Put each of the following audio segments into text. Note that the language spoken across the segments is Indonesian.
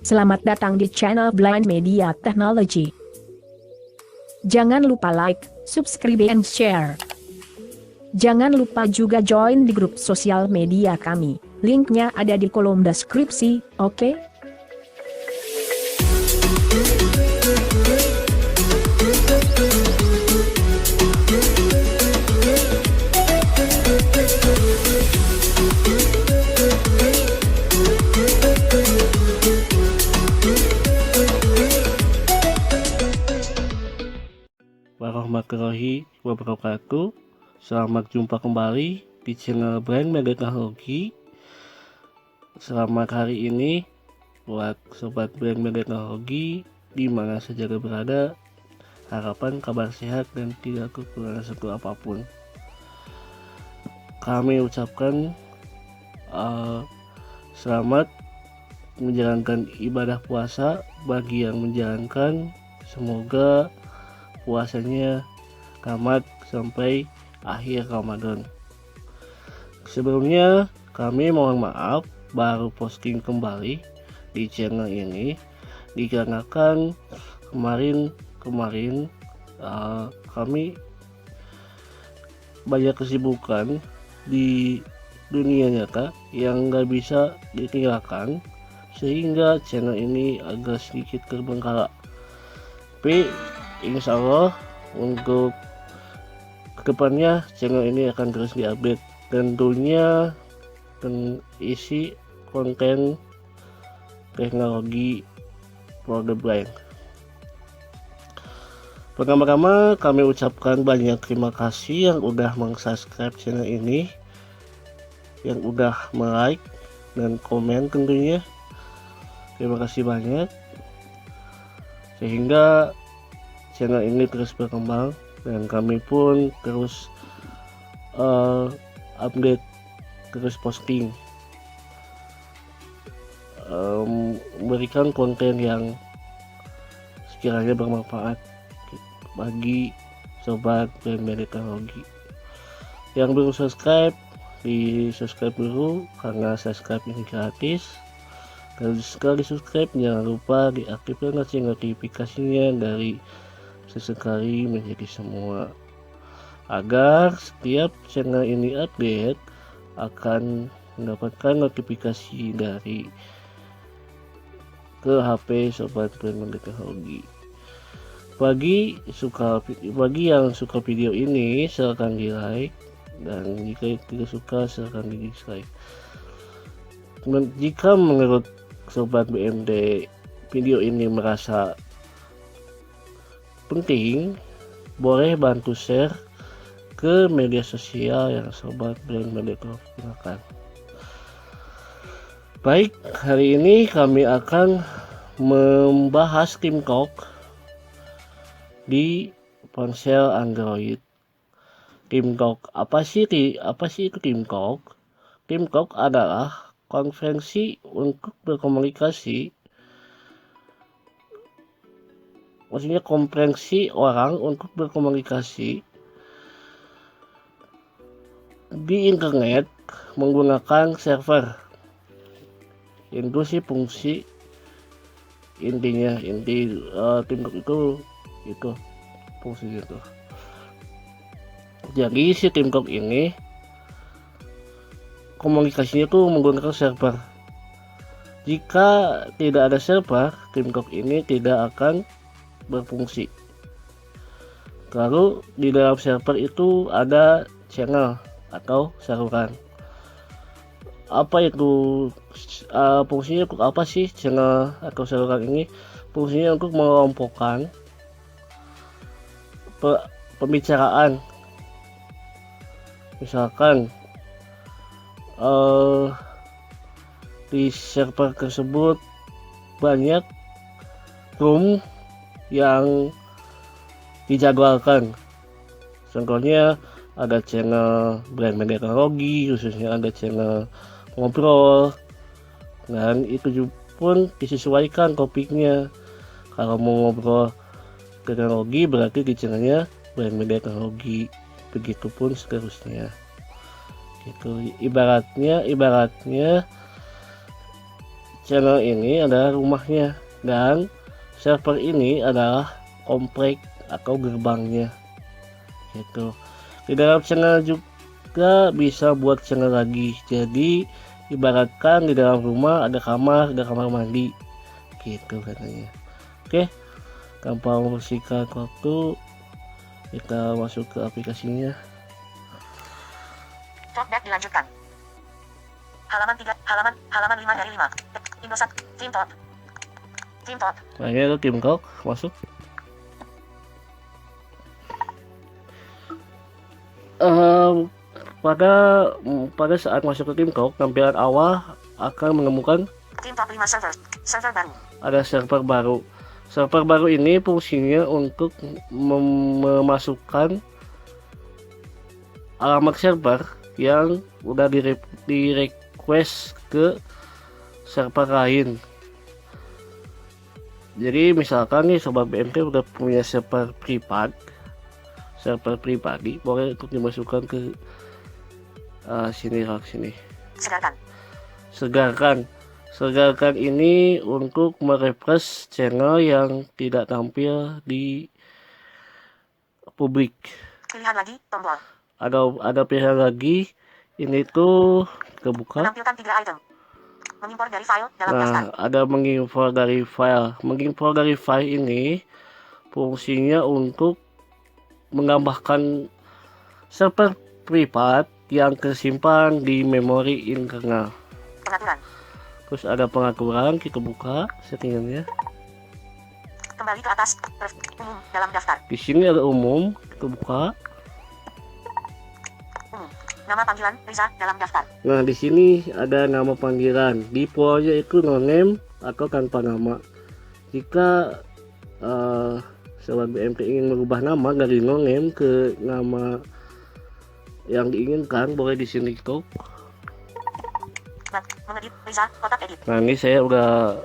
Selamat datang di channel Blind Media Technology. Jangan lupa like, subscribe and share. Jangan lupa juga join di grup sosial media kami. Linknya ada di kolom deskripsi, oke? Warahmatullahi wabarakatuh. Selamat jumpa kembali di channel Blind Media Technology. Selamat hari ini buat sobat Blind Media Technology di mana saja berada. Harapan kabar sehat dan tidak kekurangan satu apapun. Kami ucapkan selamat menjalankan ibadah puasa bagi yang menjalankan. Semoga puasanya tamat sampai akhir Ramadan. Sebelumnya kami mohon maaf baru posting kembali di channel ini dikarenakan kemarin kami banyak kesibukan di dunia nyata yang gak bisa ditinggalkan, sehingga channel ini agak sedikit terbengkalai. Tapi insya Allah untuk kedepannya channel ini akan terus diupdate, tentunya isi konten teknologi for the blind. Pertama-tama kami ucapkan banyak terima kasih yang udah subscribe channel ini, yang udah like dan komen tentunya. Terima kasih banyak, sehingga channel ini terus berkembang dan kami pun terus update, terus posting, memberikan konten yang sekiranya bermanfaat bagi sobat Blind Media Technology. Yang belum subscribe, di subscribe dulu karena subscribe ini gratis. Kalau sekali subscribe jangan lupa diaktifkan lonceng notifikasinya dari sesekali menjadi semua, agar setiap channel ini update akan mendapatkan notifikasi dari ke HP sobat Blind Media Technology. Bagi yang suka video ini silakan di like, dan jika tidak suka silakan di dislike. Jika menurut sobat BMD video ini merasa penting, boleh bantu share ke media sosial yang sobat Blind Media gunakan. Baik, hari ini kami akan membahas TeamTalk di ponsel Android. TeamTalk apa sih itu TeamTalk? TeamTalk adalah konferensi untuk berkomunikasi, maksudnya konferensi orang untuk berkomunikasi di internet menggunakan server. Itu sih fungsi intinya. TeamTalk itu fungsinya itu. Jadi si TeamTalk ini komunikasinya tuh menggunakan server. Jika tidak ada server, TeamTalk ini tidak akan berfungsi. Lalu di dalam server itu ada channel atau saluran. Apa itu fungsinya untuk apa sih channel atau saluran ini? Fungsinya untuk mengelompokkan pembicaraan. Misalkan di server tersebut banyak room yang dijadwalkan. Contohnya ada channel Blind Media Technology, khususnya ada channel ngobrol, dan itu pun disesuaikan topiknya. Kalau mau ngobrol teknologi berarti di channelnya Blind Media Technology, begitupun seterusnya. Gitu. Ibaratnya channel ini adalah rumahnya dan server ini adalah komplek atau gerbangnya gitu. Di dalam channel juga bisa buat channel lagi, jadi ibaratkan di dalam rumah ada kamar mandi gitu katanya. Oke, gampang bersihkan waktu, kita masuk ke aplikasinya. Talkback dilanjutkan. Halaman 3, halaman 5 dari 5. Indosat, Team Talk. Team Talk. Nah ini ada Team Talk, masuk. Pada saat masuk ke Team Talk, tampilan awal akan menemukan Team Talk 5 server baru. ada server baru. Server baru ini fungsinya untuk memasukkan alamat server yang udah di request ke server lain. Jadi misalkan nih Sobat BMT udah punya server pribadi, boleh untuk dimasukkan ke sini. Segarkan ini untuk merefresh channel yang tidak tampil di publik. Pilihan lagi, tombol. Ada pilihan lagi. Ini tuh kebuka. Menampilkan 3 item. Mengimpor dari file dalam daftar. Nah, ada mengimpor dari file. Mengimpor dari file ini fungsinya untuk menambahkan server privat yang tersimpan di memori internal. Pengaturan. Terus ada pengaturan, kita buka settingannya. Kembali ke atas, umum dalam daftar. Di sini ada umum, kita buka. Umum. Nama panggilan Riza dalam daftar. Nah, di sini ada nama panggilan. Defaultnya itu no name atau tanpa nama. Jika Sobat BMT ingin merubah nama dari no name ke nama yang diinginkan, boleh di sini klik. Mengedit Riza, kotak edit. Nah, ini saya udah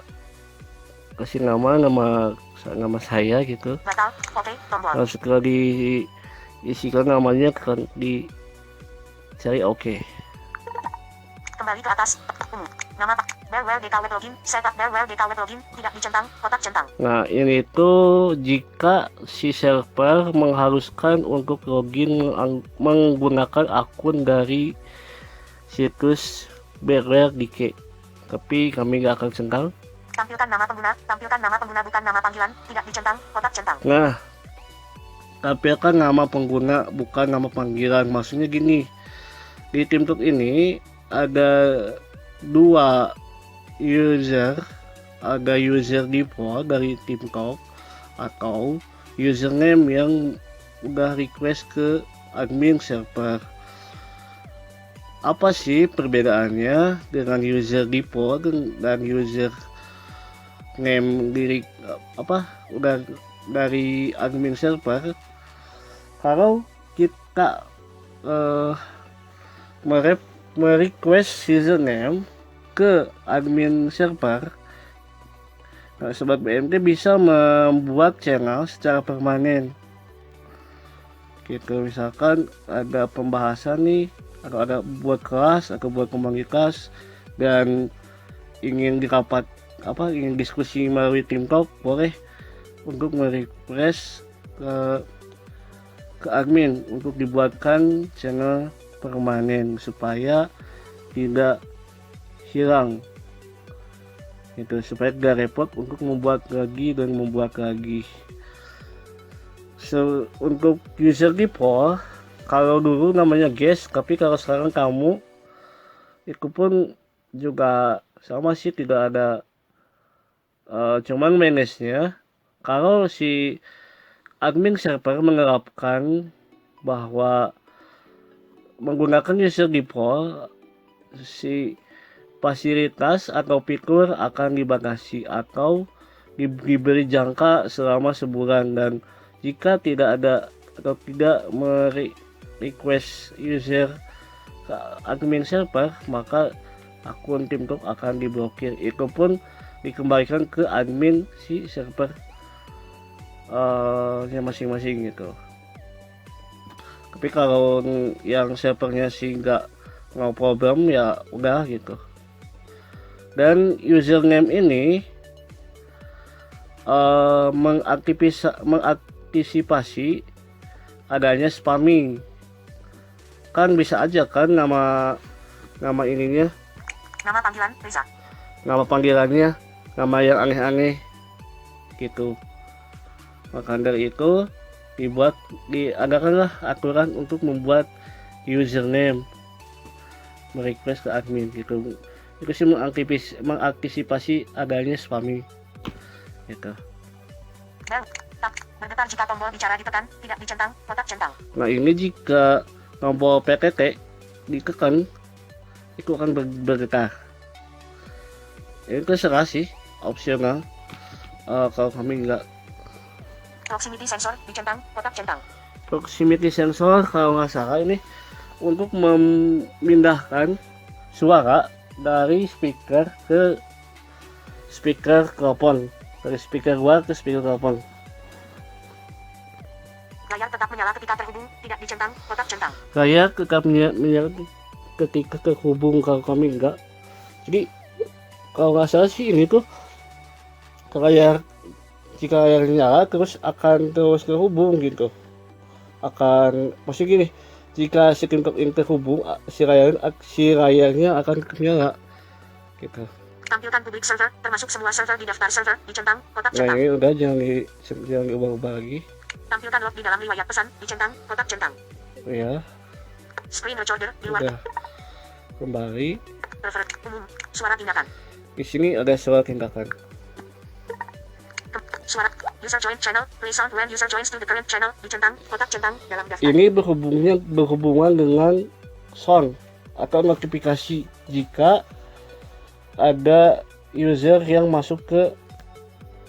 kasih nama saya gitu. Batal, oke, tombol. Nah, setelah diisikan namanya akan dicari oke. Kembali ke atas, umum. Nama Bearware DK Web Login, setup Bearware DK Web Login, tidak dicentang, kotak centang. Nah, ini tuh jika si server mengharuskan untuk login menggunakan akun dari situs Bearware DK. Tapi kami nggak akan centang. Tampilkan nama pengguna bukan nama panggilan, tidak dicentang, kotak centang. Nah, tampilkan nama pengguna bukan nama panggilan. Maksudnya gini, di Team Talk ini ada 2 user, ada user default dari Team Talk atau username yang udah request ke admin server. Apa sih perbedaannya dengan user default dan user name udah dari admin server? Kalau kita merequest username ke admin server, nah, Sobat BMT bisa membuat channel secara permanen gitu. Misalkan ada pembahasan nih, atau ada buat kelas atau buat pembagi kelas dan ingin ingin diskusi melalui Team Talk, boleh untuk merequest ke admin untuk dibuatkan channel permanen supaya tidak hilang itu, supaya tidak repot untuk membuat lagi. Untuk user default, kalau dulu namanya guest, tapi kalau sekarang kamu, itu pun juga sama sih, tidak ada cuman manage-nya. Kalau si admin server menerapkan bahwa menggunakan user default, si fasilitas atau fitur akan dibatasi atau diberi jangka selama sebulan, dan jika tidak ada atau tidak request user ke admin server, maka akun Team Talk akan diblokir. Itu pun dikembalikan ke admin si server masing-masing gitu. Tapi kalau yang servernya sih nggak problem, ya udah gitu. Dan username ini mengantisipasi adanya spamming. Kan bisa aja kan nama ininya, Nama panggilan Riza. nama panggilannya nama yang aneh-aneh gitu. Maka dari itu diadakanlah aturan untuk membuat username merequest ke admin gitu. Itu sih mengantisipasi adanya spamming gitu. Bel. Tab. Bergetar jika tombol bicara ditekan, tidak dicentang, kotak centang. Nah ini jika tombol PTT ditekan itu akan bergetar. Ini terserah sih, opsional. Kalau kami enggak. Proximity sensor dicentang, kotak centang. Proximity sensor kalau nggak salah ini untuk memindahkan suara dari speaker ke telepon, dari speaker luar ke speaker telepon. Layar tetap menyala ketika terhubung, tidak dicentang, kotak centang. Layar tetap menyala ketika terhubung, kalau kami enggak. Jadi kalau nggak salah sih ini tuh jika layar nyala terus akan terus terhubung gitu. Maksudnya gini, jika screen ini terhubung, si layarnya akan menyala gitu. Tampilkan public server, termasuk semua server di daftar server, dicentang, kotak Nah centang. ini udah jangan diubah-ubah lagi. Tampilkan log di dalam riwayat pesan, dicentang, kotak centang. Ya Screen recorder di luar. udah kembali. Server umum, suara tindakan. Di sini ada suara tindakan. Suara user join channel, play sound when user joins to the current channel, dicentang, kotak centang dalam daftar. Ini berhubungan dengan sound atau notifikasi jika ada user yang masuk ke.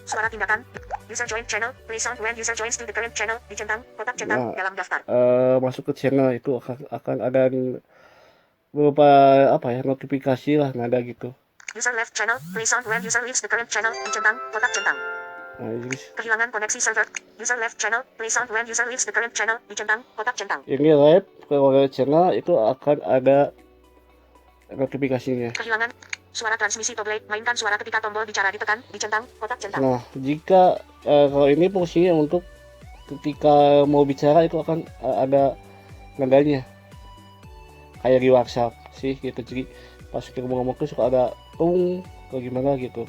Suara tindakan, user join channel, play sound when user joins to the current channel, dicentang, kotak centang Nah, dalam daftar. Masuk ke channel itu akan ada beberapa notifikasi lah, nada gitu. User left channel, play sound when user leaves the current channel, dicentang, kotak centang. Nah, Kehilangan koneksi server, user left channel, play sound when user leaves the current channel, dicentang, kotak centang. ini live kalau channel itu akan ada notifikasinya. Kehilangan suara transmisi toggle, mainkan suara ketika tombol bicara ditekan, dicentang, kotak centang. Nah, jika kalau ini fungsinya untuk ketika mau bicara itu akan ada nadanya kayak di WhatsApp sih gitu. Jadi pas kita ngomong itu suka ada atau gimana gitu.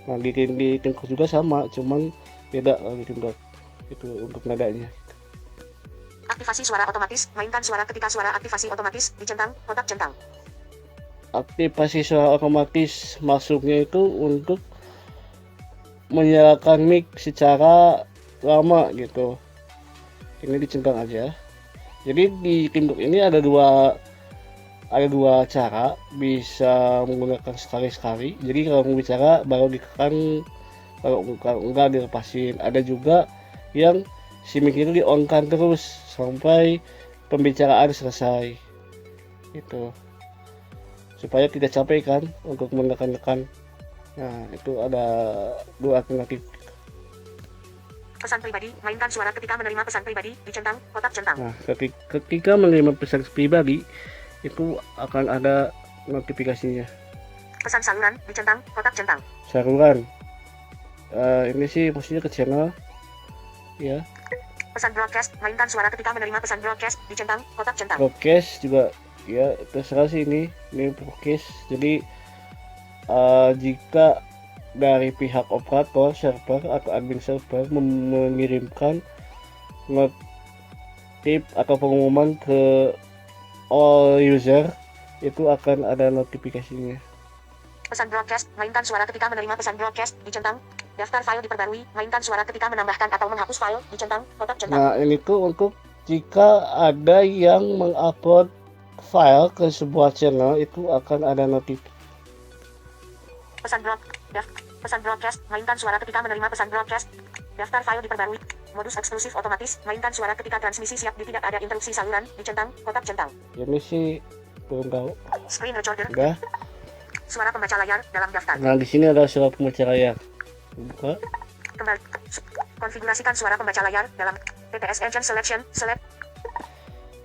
Nah di TikTok juga sama, cuman beda di TikTok itu untuk nadanya. Aktivasi suara otomatis, mainkan suara ketika suara aktivasi otomatis, dicentang, kotak centang. Aktivasi suara otomatis masuknya itu untuk menyalakan mic secara lama gitu. Ini dicentang aja. Jadi di TikTok ini ada dua cara, bisa menggunakan sekali-sekali. Jadi kalau mau bicara baru ditekan, kalau enggak dilepasin. Ada juga yang si mic itu di on kan terus sampai pembicaraan selesai gitu, supaya tidak capek kan untuk menekan-nekan. Nah itu ada dua alternatif. Pesan pribadi, mainkan suara ketika menerima pesan pribadi, dicentang, kotak centang. Nah ketika menerima pesan pribadi itu akan ada notifikasinya. Pesan saluran, dicentang, kotak centang. Saluran ini sih maksudnya ke channel ya. Pesan broadcast, mainkan suara ketika menerima pesan broadcast, dicentang, kotak centang. Broadcast juga ya, terserah sih ini broadcast. Jadi jika dari pihak operator server atau admin server mengirimkan notif atau pengumuman ke all user, itu akan ada notifikasinya. Pesan broadcast, mainkan suara ketika menerima pesan broadcast, dicentang. Daftar file diperbarui, mainkan suara ketika menambahkan atau menghapus file, dicentang, kotak centang. Nah ini tuh untuk jika ada yang mengupload file ke sebuah channel, itu akan ada notif. Pesan broadcast, mainkan suara ketika menerima pesan broadcast. Daftar file diperbarui. Modus eksklusif otomatis, mainkan suara ketika transmisi siap di tidak ada interupsi saluran, dicentang, kotak centang. Ini sih belum tahu. Screen recorder. Udah. Suara pembaca layar dalam daftar. Nah di sini ada suara pembaca layar. Buka. Kembali. Konfigurasikan suara pembaca layar dalam TTS Agent Selection. Select.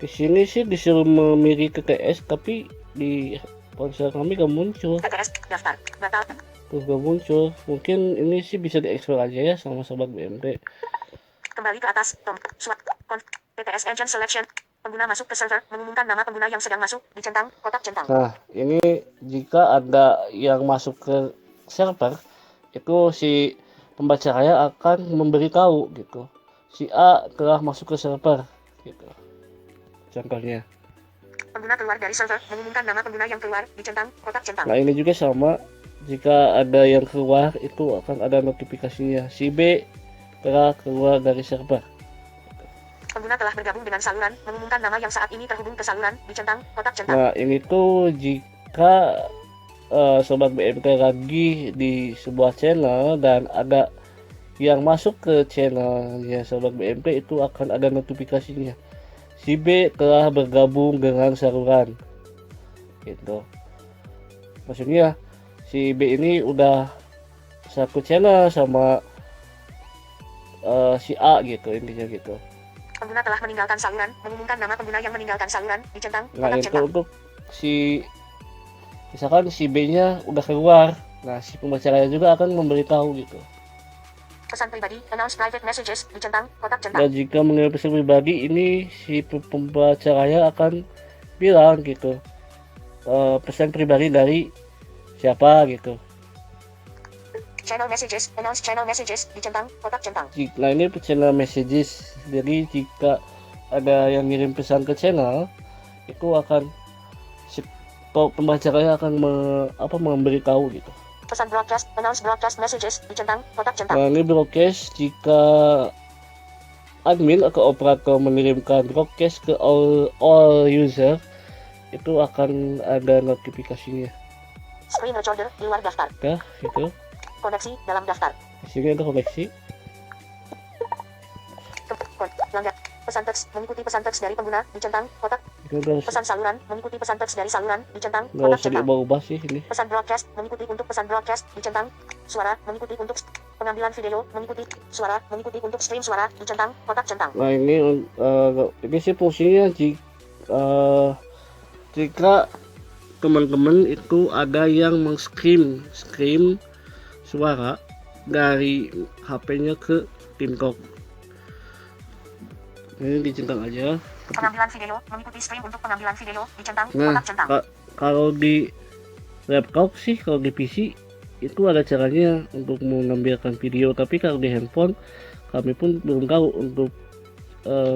Di sini sih disuruh memilih TTS, tapi di ponsel kami gak muncul. PTS daftar batal. Tuh gak muncul. Mungkin ini sih bisa diekspor aja ya sama sobat BMT. Kembali ke atas. PTS Engine Selection. Pengguna masuk ke server, mengumumkan nama pengguna yang sedang masuk, dicentang, kotak centang. Nah, ini jika ada yang masuk ke server, itu si pembaca layar akan memberitahu gitu. Si A telah masuk ke server gitu. Contohnya. Pengguna keluar dari server, mengumumkan nama pengguna yang keluar, dicentang, kotak centang. Nah, ini juga sama. Jika ada yang keluar, itu akan ada notifikasinya. Si B telah keluar dari server. Pengguna telah bergabung dengan saluran, mengumumkan nama yang saat ini terhubung ke saluran, dicentang, kotak centang. Nah, ini tuh jika sobat BMT lagi di sebuah channel dan ada yang masuk ke channelnya sobat BMT, itu akan ada notifikasinya. Si B telah bergabung dengan saluran. Gitu. Maksudnya si B ini udah satu channel sama si A gitu, intinya gitu. Pengguna telah meninggalkan saluran, mengumumkan nama pengguna yang meninggalkan saluran, dicentang, Nah, kotak itu centang. untuk si misalkan si B-nya udah keluar, nah si pembaca layar juga akan memberitahu gitu. Pesan pribadi, announce private messages, dicentang, kotak centang. Dan jika mengirim pesan pribadi, ini si pembaca layar akan bilang gitu, pesan pribadi dari siapa gitu. Channel messages, announce channel messages, dicentang, kotak centang. Nah, ini channel messages, jadi jika ada yang ngirim pesan ke channel, itu akan si pembaca layar akan memberitahu gitu. Pesan broadcast, announce broadcast messages, dicentang, kotak centang. Nah, ini broadcast jika admin atau operator mengirimkan broadcast ke all user, itu akan ada notifikasinya. Screen recorder di luar daftar. Nah, itu Koneksi dalam daftar. di sini ada koneksi. Langgar. Pesan teks, mengikuti pesan teks dari pengguna, dicentang, kotak. Itu udah Pesan saluran, mengikuti pesan teks dari saluran, dicentang, nggak kotak usah centang. diubah-ubah sih ini. Pesan broadcast, mengikuti untuk pesan broadcast, dicentang. Suara, mengikuti untuk pengambilan video, mengikuti suara, mengikuti untuk stream suara, dicentang, kotak centang. Nah, ini sih fungsinya jika teman-teman itu ada yang stream suara dari HP-nya ke TikTok. Ini dicentang aja. Pengambilan video, mengikuti stream untuk pengambilan video, dicentang, Nah, kotak centang. kalau di laptop sih, kalau di PC itu ada caranya untuk mengambilkan video, tapi kalau di handphone kami pun belum tahu untuk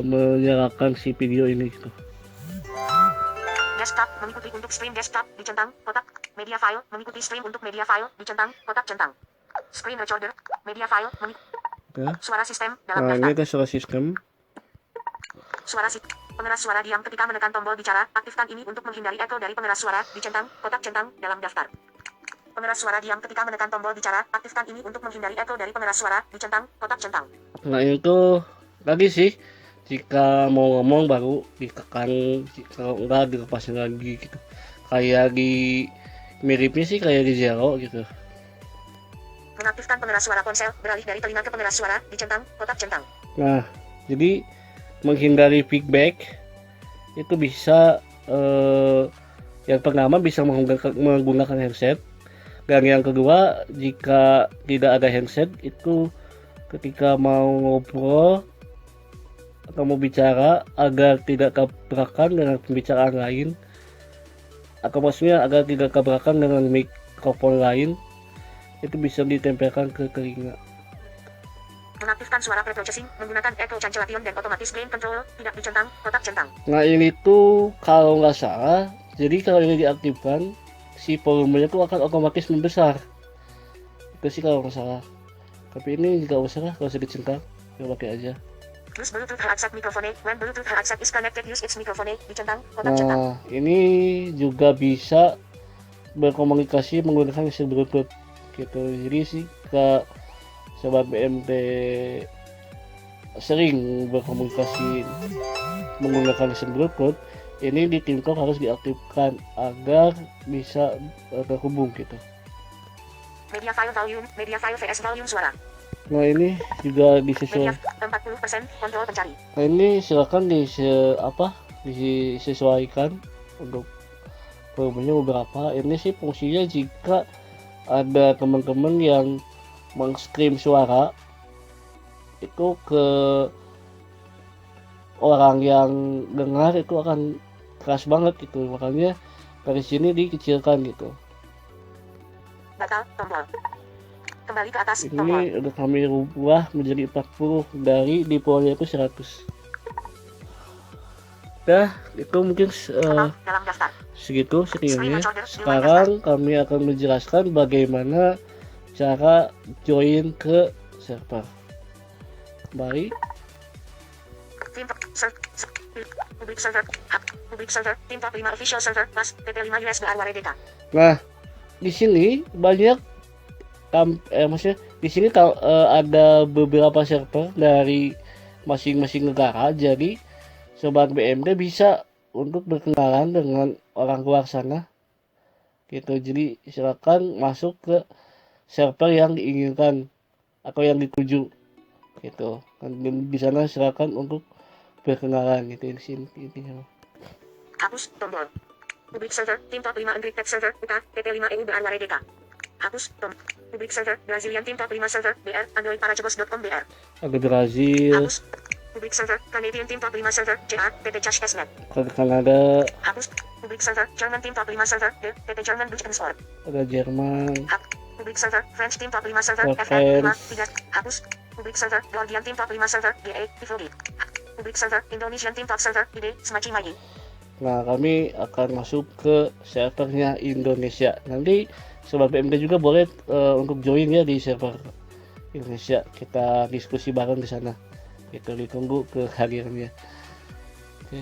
menyalakan si video ini gitu. Desktop, mengikuti untuk stream desktop, dicentang, kotak. Media file, mengikuti stream untuk media file, dicentang, kotak centang. Screen recorder, media file, Ya. suara sistem dalam Nah, daftar. ini ada suara sistem. Pengeras suara diam ketika menekan tombol bicara, aktifkan ini untuk menghindari echo dari pengeras suara, dicentang, kotak centang, dalam daftar. Pengeras suara diam ketika menekan tombol bicara, aktifkan ini untuk menghindari echo dari pengeras suara, dicentang, kotak centang. Nah, itu tadi sih, jika mau ngomong baru ditekan, kalau enggak dilepasin lagi gitu. Kayak di miripnya sih kayak di Zero gitu. Mengaktifkan pengeras suara ponsel, beralih dari telinga ke pengeras suara, dicentang, kotak centang. Nah, jadi menghindari feedback itu bisa yang pertama bisa menggunakan headset, dan yang kedua jika tidak ada headset itu ketika mau ngobrol atau mau bicara agar tidak tabrakan dengan pembicaraan lain, atau maksudnya agar tidak tabrakan dengan mikrofon lain, itu bisa ditempelkan ke telinga. Mengaktifkan suara pre-processing, menggunakan echo cancellation dan otomatis gain control, tidak dicentang, kotak centang. Nah, ini tuh kalau nggak salah, jadi kalau ini diaktifkan si volumenya tuh akan otomatis membesar. Itu sih kalau nggak salah. Tapi ini nggak usah lah, kalau usah dicentang, ya pakai aja. Use Bluetooth headset microphone. When Bluetooth headset is connected, use its microphone. Dicentang, kotak centang. Nah, ini juga bisa berkomunikasi menggunakan mesin Bluetooth gitu. Jadi sih ke sobat BMT sering berkomunikasi menggunakan mesin Bluetooth, ini di TikTok harus diaktifkan agar bisa terhubung gitu. Media file volume, media file vs volume suara. Nah, ini juga Media disesuaikan. 40% kontrol pencari. Nah, ini silakan disesuaikan untuk volumenya beberapa. Ini sih fungsinya jika ada teman-teman yang meng-stream suara itu ke orang yang dengar, itu akan keras banget gitu, makanya dari sini dikecilkan gitu. Batal tombol. Kembali ke atas tombol. Ini udah kami rubah menjadi 40 dari defaultnya itu 100. Dah, itu mungkin Dalam daftar. segitu settingnya. Sekarang kami akan menjelaskan bagaimana cara join ke server. Kembali. Public server, tim top 5 official server, plus PT5 USBR Waredeka. Nah, di sini banyak maksudnya di sini ada beberapa server dari masing-masing negara. Jadi sobat BMD bisa untuk berkenalan dengan orang luar sana gitu. Jadi silakan masuk ke server yang diinginkan atau yang dituju gitu. Di sana silakan untuk berkenalan gitu di sini intinya. Hapus tombol. Public server, tim top 5 encrypted server, UK, PT5 EU BR Waredeka. Hapus tombol. Public server, Brazilian tim top 5 server, BR, Android paracebos.com BR. Ada Brazil. Hapus. Public server, Canadian tim top 5 server, JR, PT Cash Net. Ada Kanada. Hapus. Public server, German tim top 5 server, PT German Dutch and Sword. Ada Jerman. Public server, French tim top 5 server, Ada FN 5, France. 3. Hapus. Public server, Georgian tim top 5 server, GA, Tivoli. Public server, Indonesian tim top server, ID, Semaci Magi. Nah, kami akan masuk ke servernya Indonesia. Nanti sobat BMD juga boleh untuk join ya di server Indonesia. Kita diskusi bareng di sana. Itu ditunggu kehadirannya. Oke.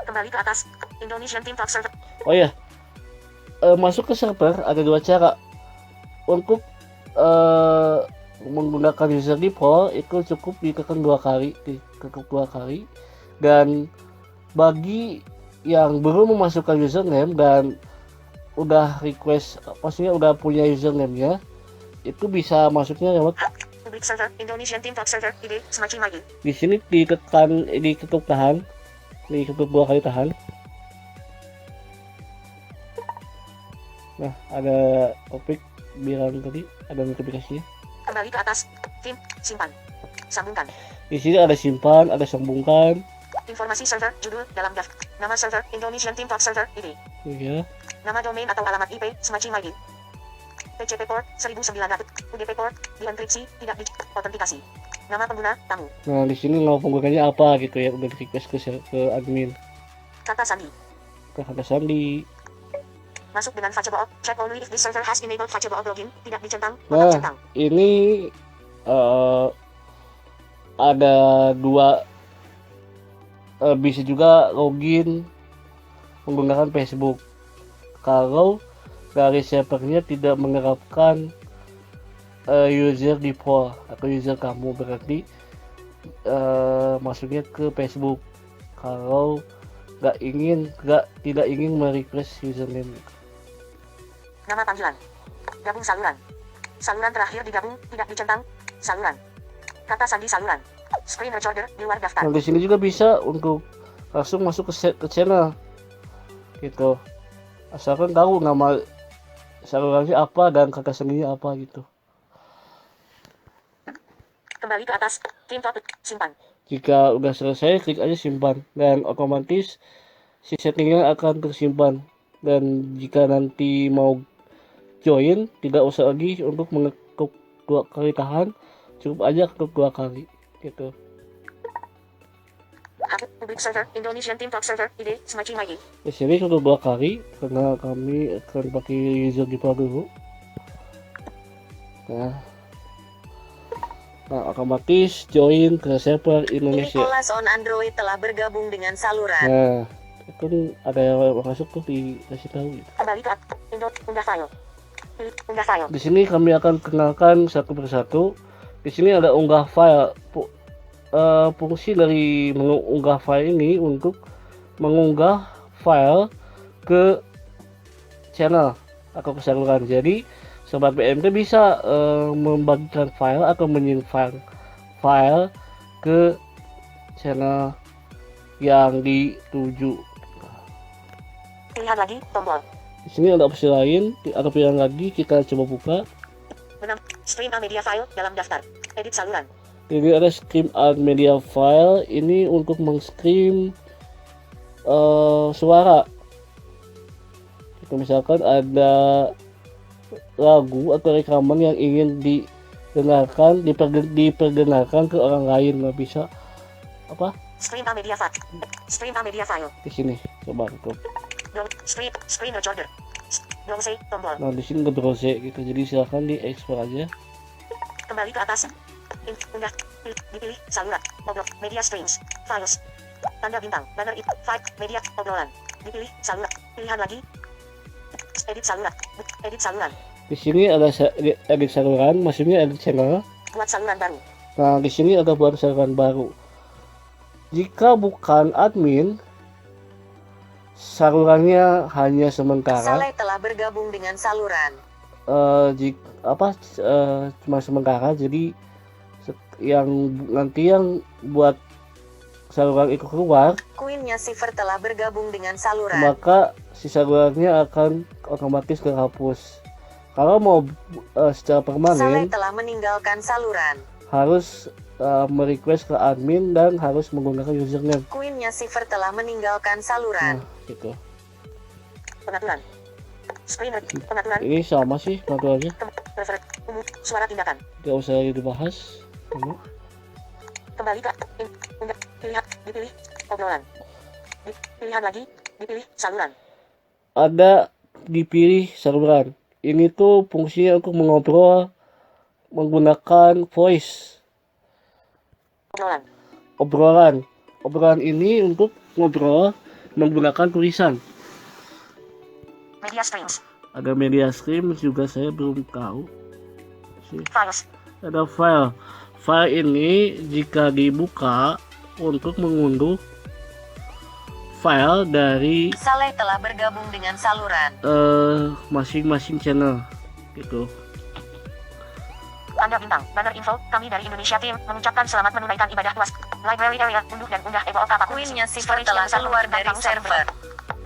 Kembali ke atas. Indonesian tim top server. Oh ya, masuk ke server ada dua cara. Untuk menggunakan user default itu cukup ditekan dua kali, dan bagi yang belum memasukkan username dan udah request, maksudnya udah punya username-nya, itu bisa masuknya lewat Public server, Indonesian tim top server, ID, Semaci Magi. di sini diketuk tahan, diketuk dua kali tahan. Nah, ada topik bilang tadi ada notifikasinya. Kembali ke atas. Tim, simpan. Sambungkan. Di sini ada simpan, ada sambungkan. Informasi server, judul, dalam daftar. Nama server, Indonesian tim top server, ID. Ya, Nama domain atau alamat IP, Semaci Magi. TCP port, 1900. UDP port, dienkripsi, tidak diautentikasi. Nama pengguna, tamu. nah di sini nama penggunanya apa gitu ya, udah di request ke admin. Kata sandi. Ke kata sandi. Masuk dengan Facebo. Check only if this server has enabled Facebo login. Tidak dicentang, Nah, kotak centang. ini ada dua, bisa juga login menggunakan Facebook. Kalau dari servernya tidak menerapkan user default atau user kamu, berarti masuknya ke Facebook. Kalau tidak ingin merequest username. Nama panggilan. Gabung saluran. Saluran terakhir digabung, tidak dicentang. Saluran. Kata sandi saluran. Screen recorder di luar daftar. Nah, di sini juga bisa untuk langsung masuk ke channel gitu, asalkan tahu nama salurannya apa dan kata sandinya apa gitu. Kembali ke atas. Tim topik. Simpan. Jika udah selesai, klik aja simpan dan otomatis si settingnya akan tersimpan. Dan jika nanti mau join, tidak usah lagi untuk mengetuk dua kali tahan, cukup aja ketuk dua kali gitu. Public server, Indonesian tim top server, ID, Semaci Magi. Di sini ketuk dua kali karena kami akan pakai user default dulu. Nah, otomatis join ke server Indonesia. Nicholas on Android telah bergabung dengan saluran. Nah, itu ada yang masuk tuh, dikasih tahu gitu. Kembali ke unggah file. Pilih unggah file. Di sini kami akan kenalkan satu persatu. Di sini ada unggah file. Fungsi dari mengunggah file ini untuk mengunggah file ke channel atau ke saluran. Jadi sobat BMD bisa membagikan file atau menyimpan file ke channel yang dituju. Pilihan lagi, tombol. Di sini ada opsi lain, ada pilihan lagi, kita coba buka. Stream a media file dalam daftar. Edit saluran. Jadi ada stream out media file, ini untuk mengstream suara. Kita misalkan ada lagu atau rekaman yang ingin diperdengarkan ke orang lain, nggak bisa apa? Stream a media file. Stream a media file. Di sini coba tutup. Screen recorder. Browse tombol. Nah di sini nggak browse gitu, jadi silakan diekspor aja. Kembali ke atas. Unggah. Dipilih saluran. Media streams. Files. Tanda bintang. Banner itu. File. Media. Obrolan. Dipilih saluran. Pilihan lagi. Edit saluran. Edit saluran. Di sini ada edit saluran, maksudnya edit channel. Buat saluran baru. Nah di sini ada buat saluran baru. Jika bukan admin, salurannya hanya sementara. Saleh telah bergabung dengan saluran. Cuma sementara, jadi yang nanti yang buat saluran itu keluar, Queennya Silver telah bergabung dengan saluran. maka si salurannya akan otomatis kehapus. Kalau mau secara Saleh permanen, telah meninggalkan saluran. harus merequest ke admin dan harus menggunakan username. Queennya Silver telah meninggalkan saluran. Nah, gitu. Pengaturan. Pengaturan. Ini sama sih pengaturannya, Preferred. Umum. Suara tindakan. tidak usah dibahas. Kembali ke unggah. Dipilih obrolan. Pilihan lagi. Dipilih saluran. Ada dipilih saluran. Ini tuh fungsinya untuk mengobrol menggunakan voice. Obrolan ini untuk ngobrol menggunakan tulisan. Media streams. Ada media stream juga, saya belum tahu sih. Files. Ada file ini jika dibuka untuk mengunduh file dari Saleh telah bergabung dengan saluran. masing-masing channel gitu. Tanda bintang. Banner info. Kami dari Indonesia Team mengucapkan selamat menunaikan ibadah puasa. Library area. Unduh dan unggah EBOK apapun. Queennya Silver telah keluar dari server.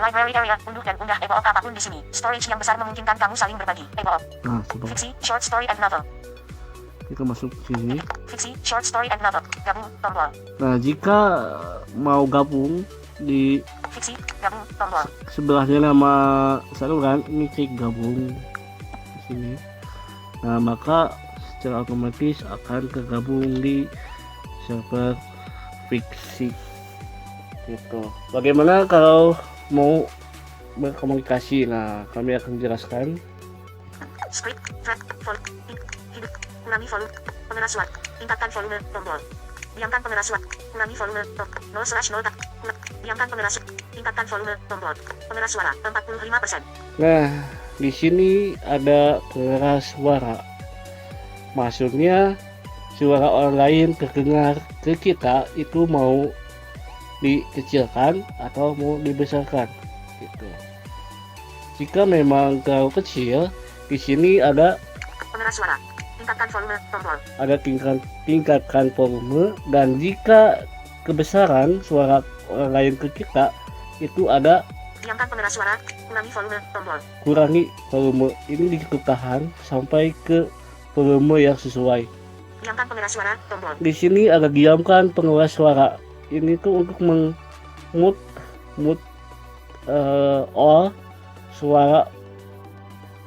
Library area. Unduh dan unggah EBOK apapun di sini. Storage yang besar memungkinkan kamu saling berbagi. EBOK. Nah, coba Fiksi. Short story and novel. kita masuk sini. Fiksi. Short story and novel. Gabung. Tombol. Nah, jika mau gabung di Fiksi. Gabung. Tombol. sebelahnya nama saluran, ini klik gabung di sini. Nah, maka secara otomatis akan tergabung di server fiksi gitu. Bagaimana kalau mau berkomunikasi? Nah, kami akan jelaskan. Script. Track. Volume. Hidup. Kurangi volume. Pengeras suara. Tingkatkan volume. Tombol. Diamkan pengeras suara. Kurangi volume. 0/0. Diamkan pengeras suara. Tingkatkan volume. Tombol. Pengeras suara. 45%. Nah, di sini ada pengeras suara. Maksudnya suara orang lain terdengar ke kita itu mau dikecilkan atau mau dibesarkan gitu. Jika memang terlalu kecil, di sini ada Pengeras suara. Tingkatkan volume. Tombol. ada tingkatkan volume, dan jika kebesaran suara orang lain ke kita itu ada Diamkan pengeras suara. Kurangi volume. Tombol. kurangi volume. Ini ditahan sampai ke volume yang sesuai. Diamkan pengeras suara. Tombol. Di sini ada diamkan pengeras suara. Ini tuh untuk mute all suara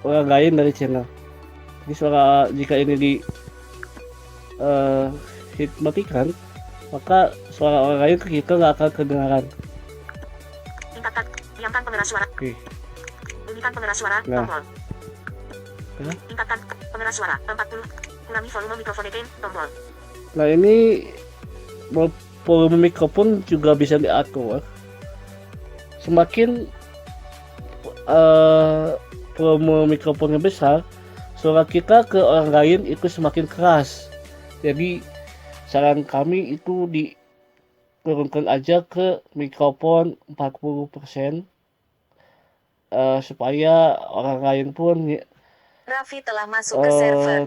orang lain dari channel. Jadi suara jika ini di matikan, maka suara orang lain ke kita nggak akan kedengaran. Tingkatkan. Diamkan pengeras suara. Oke. Bunyikan pengeras suara. Nah. Tombol. Nah. Tingkatkan pengeras suara. 40. Kurangi volume mikrofon again. Tombol. Nah, ini volume mikrofon juga bisa diatur. Semakin volume mikrofonnya besar, suara kita ke orang lain itu semakin keras. Jadi saran kami itu diturunkan aja ke mikrofon 40%, supaya orang lain pun Raffi telah masuk ke server.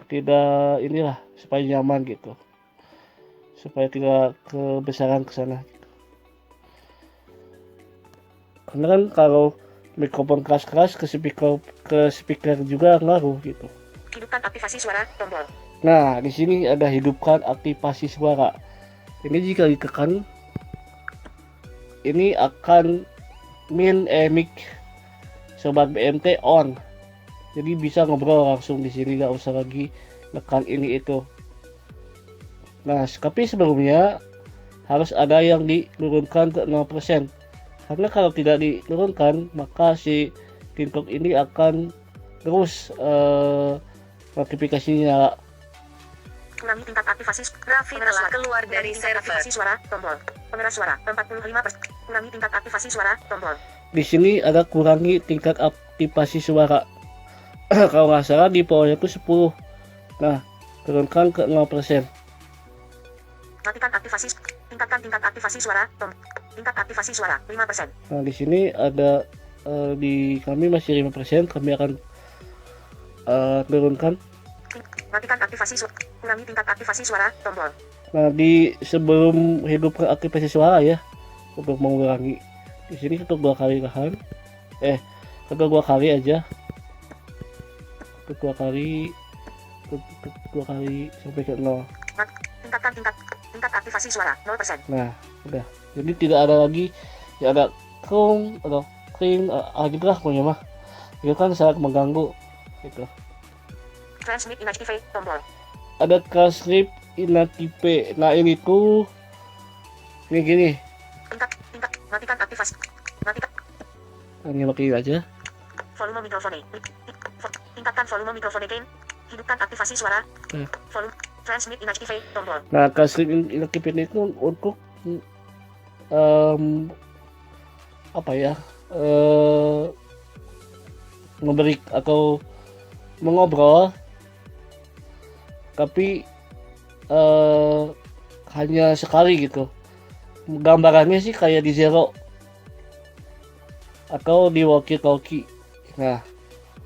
tidak inilah, supaya nyaman gitu, supaya tidak kebesaran ke sana. Karena kan kalau mikrofon keras-keras ke speaker juga ngaruh gitu. Hidupkan aktivasi suara, tombol. Nah, di sini ada hidupkan aktivasi suara. Ini jika ditekan, ini akan mic sobat BMT on. Jadi bisa ngobrol langsung di sini, nggak usah lagi tekan ini itu. Nah, tapi sebelumnya harus ada yang diturunkan ke 0%. Karena kalau tidak diturunkan, maka si TikTok ini akan terus notifikasinya. Kurangi tingkat aktivasi. Raffi telah keluar dari Kurangi tingkat server. aktivasi suara, tombol. Pengeras suara, 45%. Kurangi tingkat aktivasi suara, tombol. Di sini ada kurangi tingkat aktivasi suara. Kalau nggak salah di powernya itu 10. Nah, turunkan ke 0%. Matikan aktivasi. Tingkatkan tingkat aktivasi suara, tombol. Tingkat aktivasi suara, 5%. Nah, di sini ada di kami masih 5%. Kami akan turunkan. Matikan aktivasi suara. Kurangi tingkat aktivasi suara, tombol. Nah, di sebelum hidupkan aktivasi suara ya, untuk mengurangi. Di sini ketuk 2 kali tahan. Ketuk 2 kali aja. Ketuk 2 kali. Ketuk 2 kali sampai ke 0. Tingkatkan tingkat aktivasi suara, 0%. Nah, udah. Jadi tidak ada lagi ya ada krung atau kring gitu lah pokoknya mah. Itu kan sangat mengganggu gitu. Transmit inactive, tombol. Ada transcript inactive. Nah, ini tuh ini gini. Matikan aktivasi. Matikan Ini matiin aja. volume mikrofone. Tingkatkan volume mikrofone gain. Hidupkan aktivasi suara. Volume transmit inactive, tombol. Nah, transcript inactive ini itu untuk apa ya? Memberi atau mengobrol tapi hanya sekali gitu. Gambarannya sih kayak di Zero atau di walkie-talkie. Nah,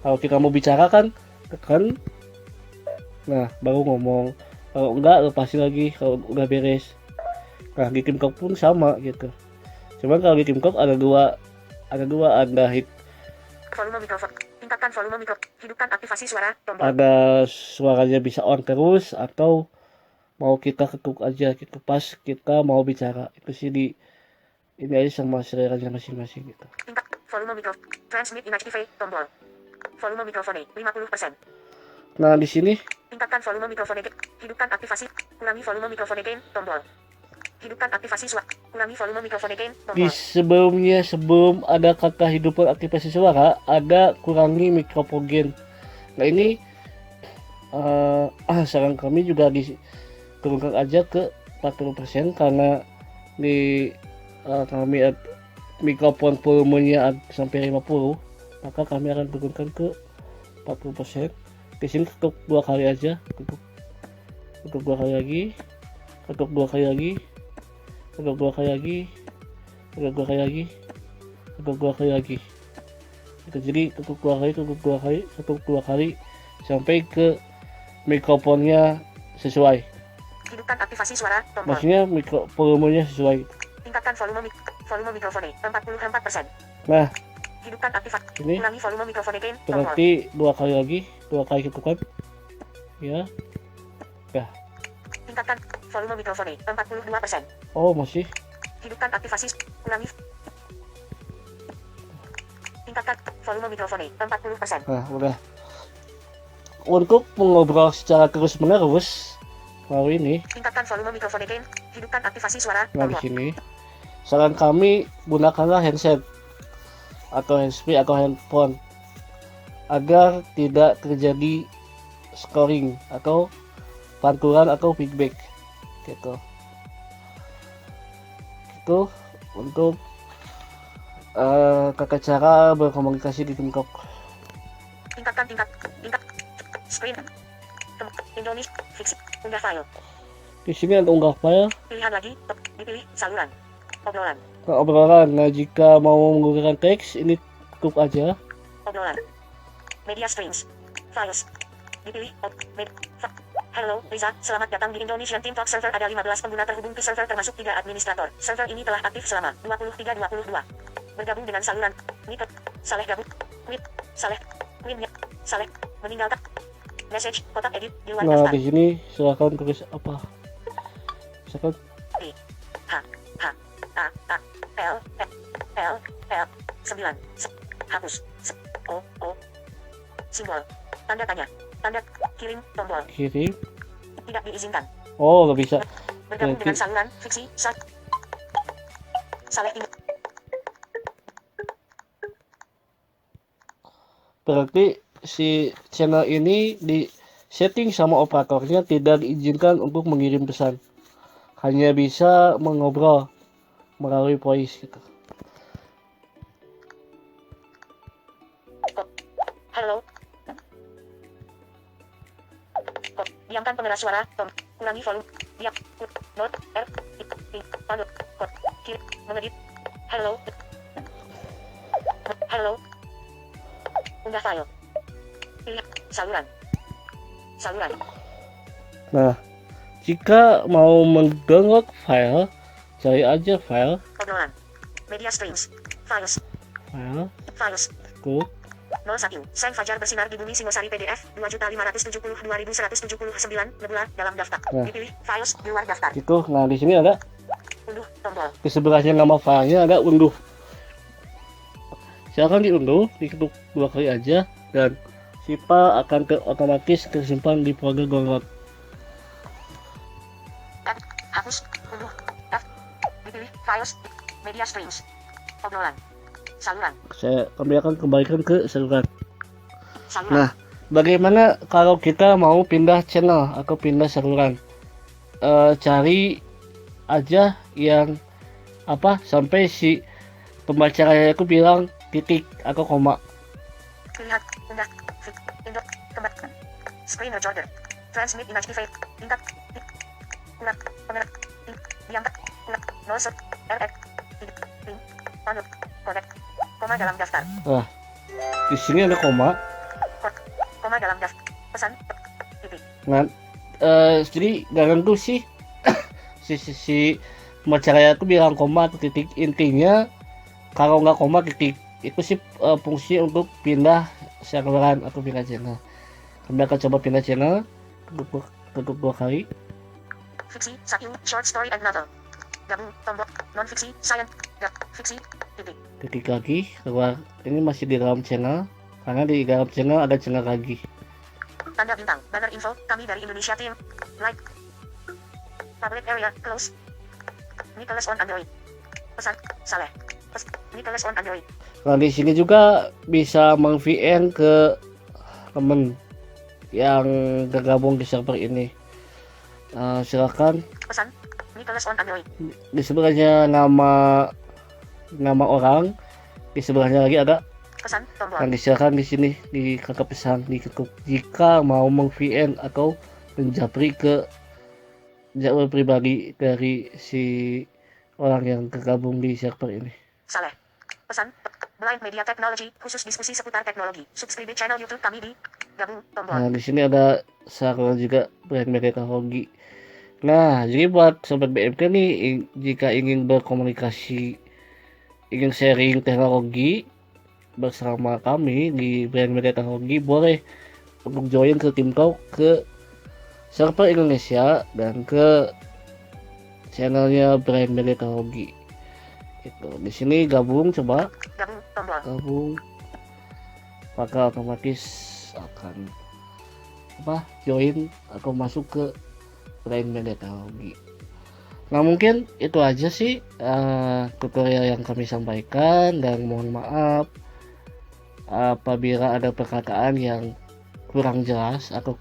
kalau kita mau bicara kan tekan, nah baru ngomong. Kalau enggak lepasin lagi kalau udah beres. Nah, di TeamTalk pun sama gitu. Cuman kalau di TeamTalk ada dua ada hit. Volume mikrofon. Tingkatkan volume mikrofon. Hidupkan aktivasi suara, tombol. Ada suaranya bisa on terus atau mau kita ketuk aja gitu pas kita mau bicara. Itu sih di ini aja sama seleranya masing-masing gitu. Tingkat volume mikrofon. Transmit inactive, tombol. Volume mikrofone, 50%. Nah, di sini Tingkatkan volume mikrofone gain. Hidupkan aktivasi. Kurangi volume mikrofone gain, tombol. Hidupkan aktivasi suara. Kurangi volume mikrofone gain, di tombol. sebelum ada kata hidupkan aktivasi suara ada kurangi mikrofon gain. Nah, ini saran kami juga diturunkan aja ke 40% karena di kami mikrofon volumenya sampai 50, maka kami akan turunkan ke 40%. Di sini ketuk 2 kali aja, ketuk 2 kali lagi, ketuk 2 kali lagi, ketuk 2 kali lagi, ketuk 2 kali lagi, ketuk 2 kali lagi. Itu jadi ketuk 2 kali, ketuk 2 kali, ketuk 2 kali sampai ke mikrofonnya sesuai. Hidupkan aktivasi suara, tombol. Maksudnya volumenya sesuai. Tingkatkan volume mikrofone, 44%. Nah, Hidupkan aktivasi. ini Kurangi volume mikrofone gain, tombol. berarti 2 kali lagi, 2 kali ketukan. Ya. Tingkatkan volume mikrofone, 42%. Oh, masih. Hidupkan aktivasi. Kurangi. Tingkatkan volume mikrofone, 40%. Nah, udah. Untuk mengobrol secara terus-menerus melalui ini, Tingkatkan volume mikrofone gain. Hidupkan aktivasi suara, nah di tombol. sini saran kami gunakanlah handset atau handsfree atau handphone agar tidak terjadi scoring atau pantulan atau feedback gitu. Itu untuk tata cara berkomunikasi di TeamTalk. Tingkat screen. Indonesia fix. Unggah file. Di sini ada unggah file. Pilihan lagi. Dipilih saluran. Obrolan. Nah, obrolan. Nah, jika mau menggunakan teks ini ketuk aja. Obrolan. Media streams. Files. Dipilih. Halo, Riza, selamat datang di Indonesian Team Talk Server. Ada 15 pengguna terhubung ke server termasuk 3 administrator. Server ini telah aktif selama 23.22. Bergabung dengan saluran Niket, Saleh gabung, Quit, Saleh, Queen, Saleh, meninggalkan. Message, kotak edit, di luar Nah, daftar. di sini silakan tulis apa? Silakan I, H, H, A, A, L, L, L, 9, hapus, O, O, simbol, tanda tanya, tanda, kirim, tombol, kirim. tidak diizinkan. Oh, nggak bisa. Bergabung Oke. dengan saluran, fiksi, Saleh ini. Berarti si channel ini di setting sama operatornya tidak diizinkan untuk mengirim pesan. Hanya bisa mengobrol melalui voice gitu. Halo. Diamkan pengeras suara, tom, kurangi volume, diam, note, R, I, panut, kod, kiri, mengedit, halo, halo, unggah file, pilih, saluran, saluran, Nah, jika mau mendownload file, cari aja file, obrolan, media streams, files, cukup. 01, Sang Fajar bersinar di bumi Singosari PDF, 2.572.179, Nebula, dalam daftar, Nah. dipilih, files, di luar daftar, Gitu. Nah, di sini ada unduh, tombol, di sebelahnya nama filenya ada unduh. Silakan diunduh, diketuk 2 kali aja dan si file akan otomatis tersimpan di folder download. Add, hapus, unduh, F, dipilih, files, media streams, obrolan, saluran, Saya akan kembalikan ke saluran. saluran, Nah, bagaimana kalau kita mau pindah channel atau pindah saluran? Cari aja yang apa sampai si pembaca layar itu bilang titik atau koma. pilihan, undah, fit, induk, kembali, screen recorder, transmit image defect, tingkat, ulat, pengerak, diangkat, ulat, nosot, RX, pin, panut, kodek, koma dalam daftar, Nah, di sini ada koma. koma dalam daftar, pesan, titik, Nah, jadi jangan tuh sih si pembaca layar itu bilang koma atau titik. Intinya kalau nggak koma titik itu sih fungsi untuk pindah saluran atau pindah channel. Kami akan coba pindah channel, tutup 2 kali. fiksi, short story and novel, gabung, tombol, non-fiksi, science, fiksi, titik, Titik lagi keluar. Ini masih di dalam channel karena di dalam channel ada channel lagi. tanda bintang, banner info, kami dari Indonesia Team, like, public area, close, Nicholas on Android, pesan, Saleh, Nicholas on Android, Nah, di sini juga bisa meng-VN ke temen yang tergabung di server ini. Silakan pesan, Nicholas on Android, di sebelahnya nama orang, di sebelahnya lagi ada. pesan, tombol, Nah, silakan di sini di kakak pesan diketuk jika mau meng-VN atau menjapri ke jalur pribadi dari si orang yang tergabung di server ini. Saleh, pesan, Blind Media Technology, khusus diskusi seputar teknologi, subscribe channel YouTube kami di, gabung, tombol, Nah, di sini ada saluran juga Blind Media Teknologi. Nah, jadi buat sobat BMK nih, jika ingin berkomunikasi, ingin sharing teknologi bersama kami di Blind Media Teknologi, boleh untuk join ke tim talk ke server Indonesia dan ke channelnya Blind Media Teknologi. Itu di sini gabung, coba gabung, tombol, gabung, maka otomatis akan join atau masuk ke Blind Media Teknologi. Nah, mungkin itu aja sih tutorial yang kami sampaikan, dan mohon maaf apabila ada perkataan yang kurang jelas atau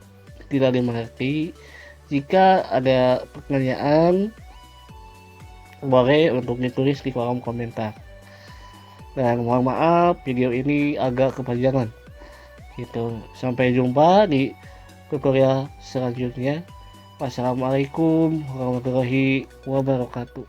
tidak dimengerti. Jika ada pertanyaan, boleh untuk ditulis di kolom komentar. Dan mohon maaf video ini agak kepanjangan gitu. Sampai jumpa di tutorial selanjutnya. Wassalamualaikum warahmatullahi wabarakatuh.